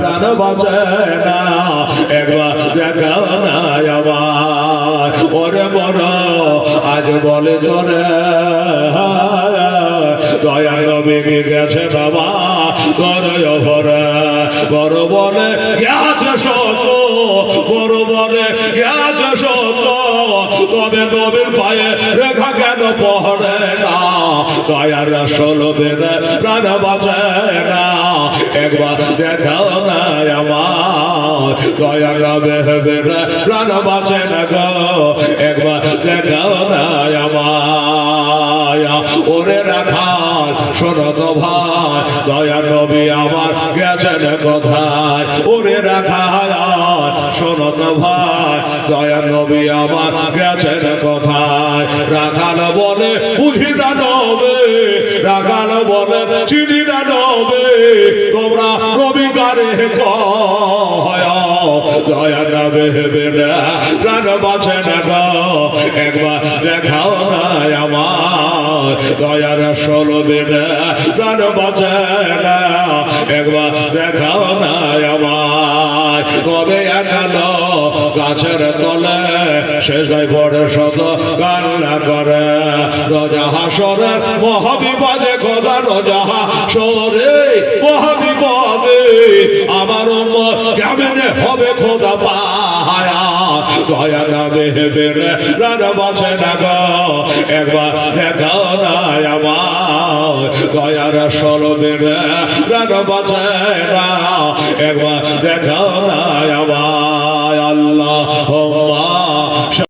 প্রাণ বাঁচে না একবার দেখাও না আমার ওরে বড় আজ বলে তোরে দয়ার নবীকে গেছে বাবা করয় ভরে বড় বলে গেছে সত্য বড় বলে গেছে সত্য তবে নবীর পায়ে রেখা কেন পড়ে না দয়ার রাসূল বিনে প্রাণ বাঁচে না একবার দেখাও না আমার দয়ার নবী বিনে প্রাণ বাঁচে না গো একবার দেখাও না আমার ওরে রাখাল শোনো তো ভাই দয়ার নবী আমার গেছেন কোথায় ওরে রাখাল শোনো তো ভাই দয়ার নবী আমার গেছেন কোথায় রাখাল বলে বুঝি না নবে রাখাল বলে চিনি না নবে তোমরা নবী কারে কয় দয়ার নবী বিনে প্রাণ বাঁচে না গো একবার দেখাও না আমার দয়ার রাসূল বিনে প্রাণ বাঁচে না একবার দেখাও না আমার কবে একালো গাছের তলে শেষ গায়ে পড়ে শত কান্না করে রোজা হাসরের মহাবিপদে খোদা রোজা হাসরে মহাবিপদে আমার উম্মত কেমনে হবে খোদা পায়া দয়া নবী বিনে প্রাণ বাঁচে না গো একবার দেখাও না আমার দয়ার রাসূল বিনে প্রাণ বাঁচে না একবার দেখাও না আমার